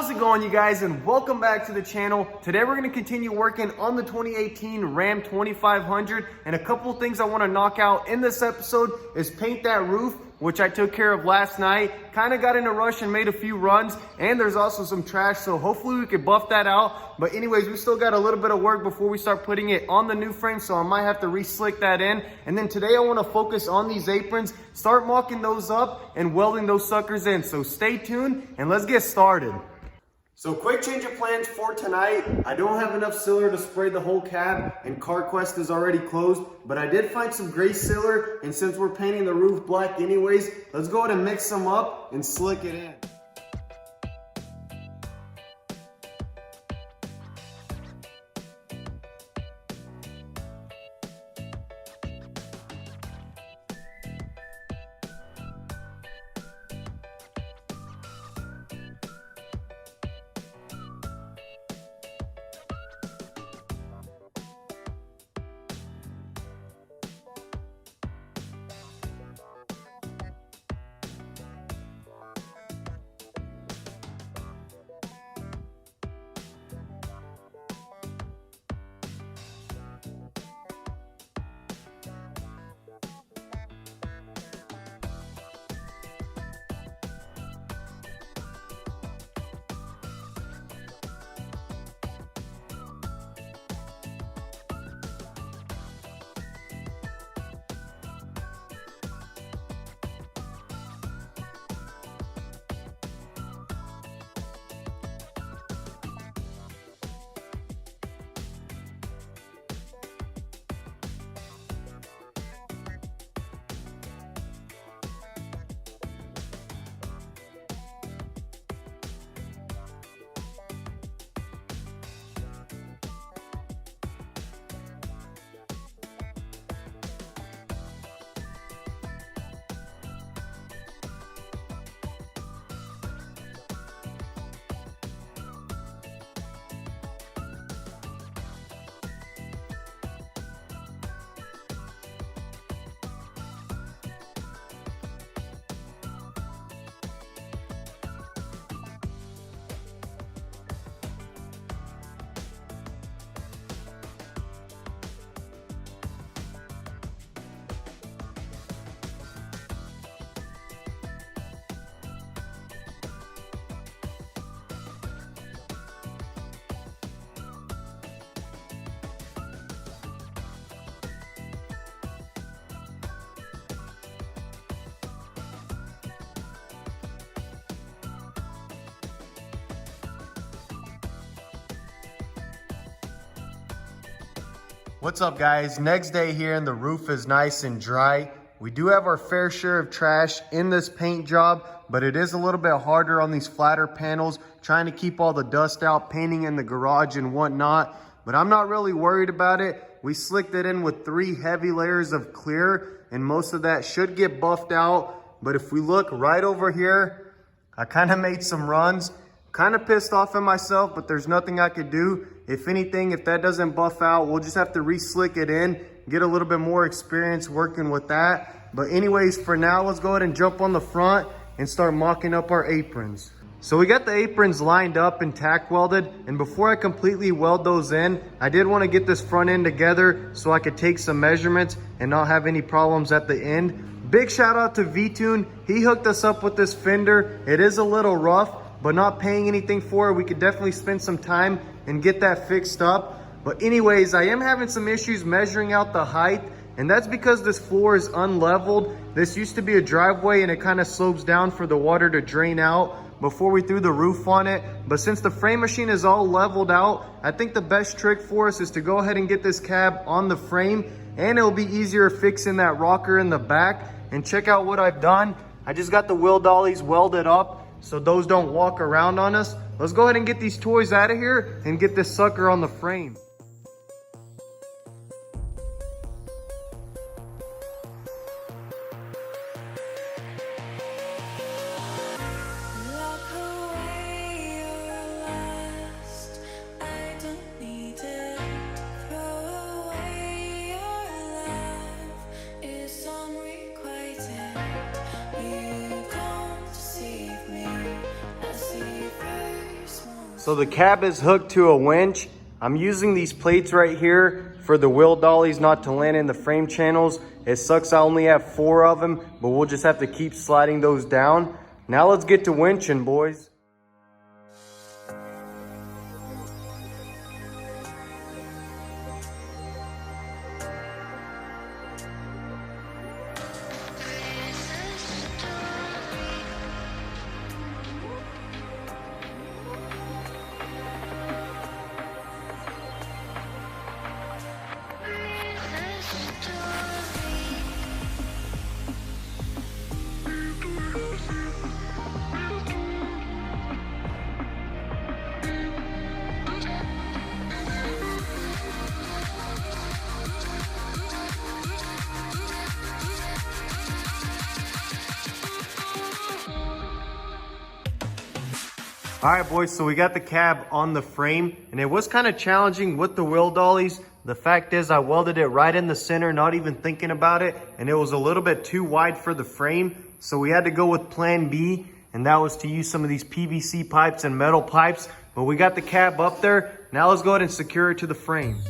How's it going, you guys, and welcome back to the channel. Today we're going to continue working on the 2018 Ram 2500, and a couple of things I want to knock out in this episode is paint that roof, which I took care of last night. Kind of got in a rush and made a few runs, and there's also some trash, so hopefully we could buff that out. But anyways, we still got a little bit of work before we start putting it on the new frame, so I might have to re-slick that in. And then today I want to focus on these aprons, start mocking those up and welding those suckers in. So stay tuned and let's get started. So quick change of plans for tonight. I don't have enough sealer to spray the whole cab, and CarQuest is already closed, but I did find some gray sealer, and since we're painting the roof black anyways, let's go ahead and mix some up and slick it in. What's up, guys? Next day here and the roof is nice and dry. We do have our fair share of trash in this paint job, but it is a little bit harder on these flatter panels, trying to keep all the dust out, painting in the garage and whatnot. But I'm not really worried about it. We slicked it in with 3 heavy layers of clear, and most of that should get buffed out. But if we look right over here, I kind of made some runs. Kind of pissed off at myself, but there's nothing I could do. If anything, if that doesn't buff out, we'll just have to re-slick it in, get a little bit more experience working with that. But anyways, for now, let's go ahead and jump on the front and start mocking up our aprons. So we got the aprons lined up and tack welded, and before I completely weld those in, I did want to get this front end together so I could take some measurements and not have any problems at the end. Big shout out to V-Tune. He hooked us up with this fender. It is a little rough, but not paying anything for it. We could definitely spend some time and get that fixed up. But anyways, I am having some issues measuring out the height, and that's because this floor is unleveled. This used to be a driveway, and it kind of slopes down for the water to drain out before we threw the roof on it. But since the frame machine is all leveled out, I think the best trick for us is to go ahead and get this cab on the frame, and it'll be easier fixing that rocker in the back. And check out what I've done. I just got the wheel dollies welded up so those don't walk around on us. Let's go ahead and get these toys out of here and get this sucker on the frame. So the cab is hooked to a winch. I'm using these plates right here for the wheel dollies not to land in the frame channels. It sucks I only have 4 of them, but we'll just have to keep sliding those down. Now let's get to winching, boys. All right, boys, so we got the cab on the frame, and it was kind of challenging with the wheel dollies. The fact is I welded it right in the center, not even thinking about it, and it was a little bit too wide for the frame. So we had to go with plan B, and that was to use some of these PVC pipes and metal pipes. But we got the cab up there. Now let's go ahead and secure it to the frame.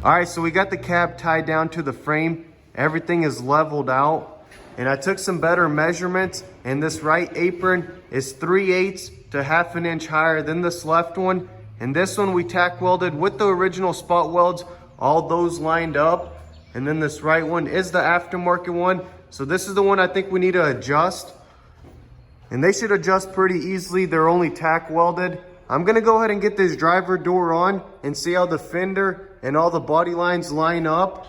All right, so we got the cab tied down to the frame. Everything is leveled out. And I took some better measurements, and this right apron is 3/8 to 1/2 inch higher than this left one. And this one we tack welded with the original spot welds, all those lined up. And then this right one is the aftermarket one. So this is the one I think we need to adjust. And they should adjust pretty easily. They're only tack welded. I'm gonna go ahead and get this driver door on and see how the fender and all the body lines line up.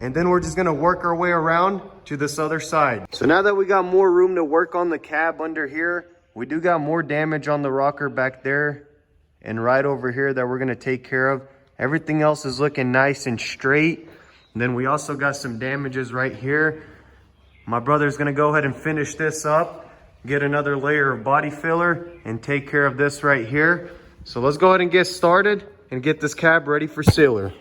And then we're just gonna work our way around to this other side. So now that we got more room to work on the cab under here, we do got more damage on the rocker back there and right over here that we're gonna take care of. Everything else is looking nice and straight. And then we also got some damages right here. My brother's gonna go ahead and finish this up, get another layer of body filler, and take care of this right here. So let's go ahead and get started and get this cab ready for sealer.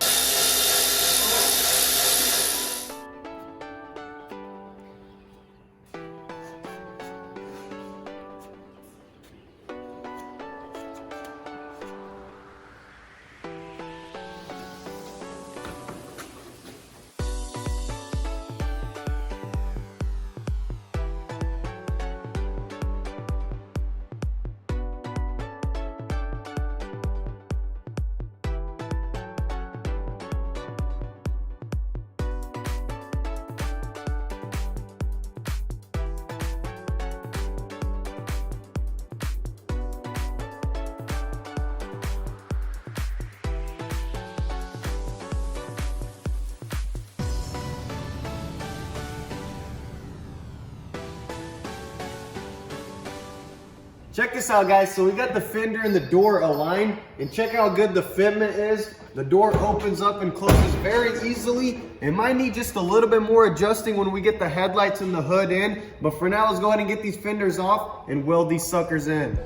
Check this out, guys. So we got the fender and the door aligned, and check how good the fitment is. The door opens up and closes very easily. It might need just a little bit more adjusting when we get the headlights and the hood in, but for now, let's go ahead and get these fenders off and weld these suckers in.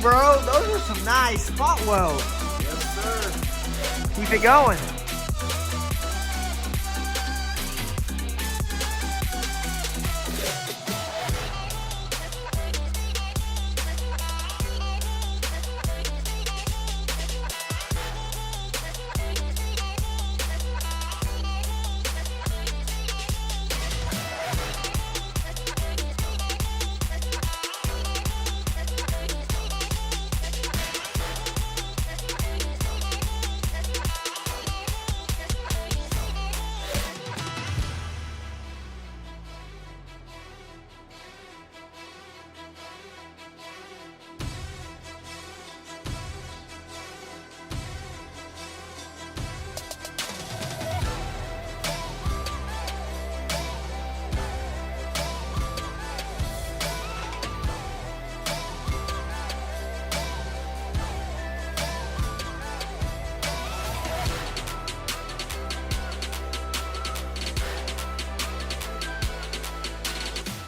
Bro, those are some nice spot welds. Yes, sir. Keep it going.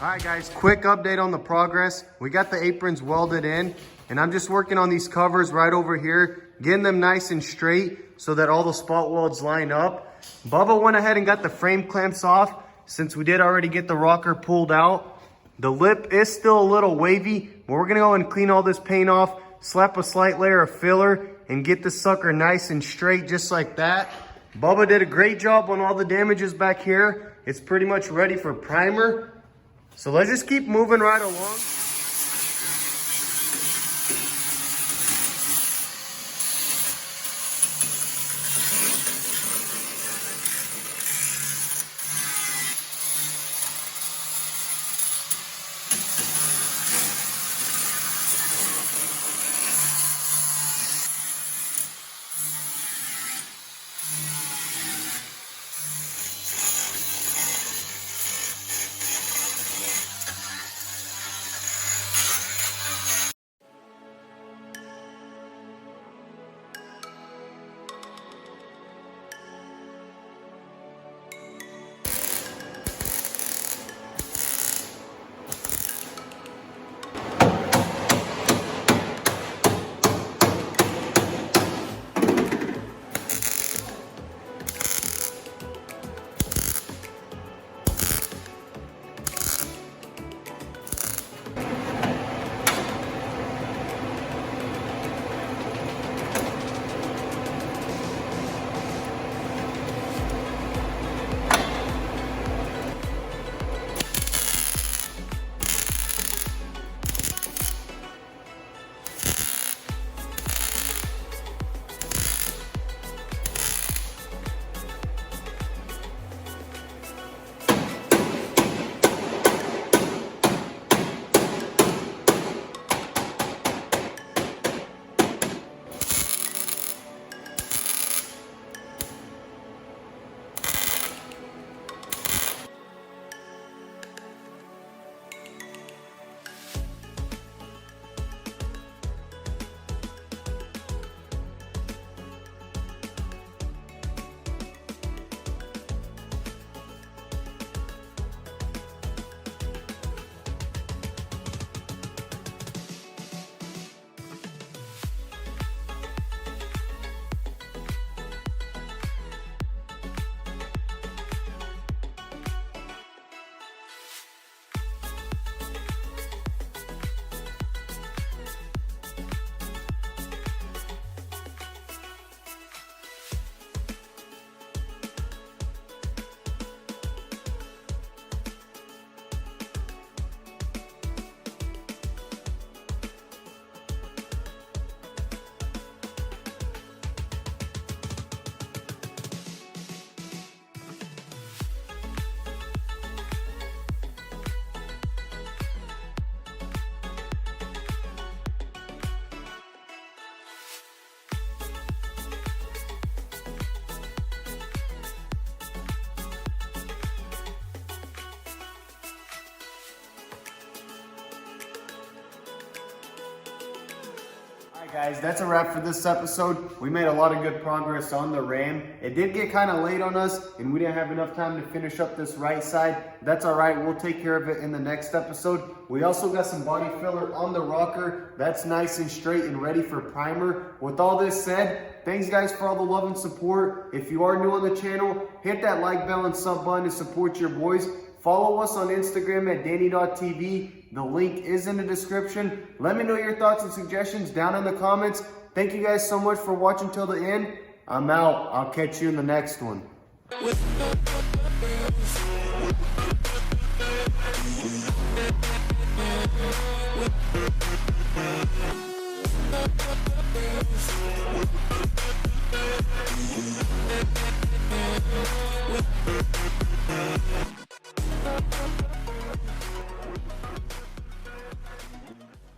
All right guys, quick update on the progress. We got the aprons welded in and I'm just working on these covers right over here, getting them nice and straight so that all the spot welds line up. Bubba went ahead and got the frame clamps off since we did already get the rocker pulled out. The lip is still a little wavy, but we're gonna go and clean all this paint off, slap a slight layer of filler and get this sucker nice and straight just like that. Bubba did a great job on all the damages back here. It's pretty much ready for primer. So let's just keep moving right along. Guys, that's a wrap for this episode. We made a lot of good progress on the Ram. It did get kind of late on us and we didn't have enough time to finish up this right side. That's all right, we'll take care of it in the next episode. We also got some body filler on the rocker. That's nice and straight and ready for primer. With all this said, thanks guys for all the love and support. If you are new on the channel, hit that like bell and sub button to support your boys. Follow us on Instagram at DannyTV. The link is in the description. Let me know your thoughts and suggestions down in the comments. Thank you guys so much for watching till the end. I'm out. I'll catch you in the next one.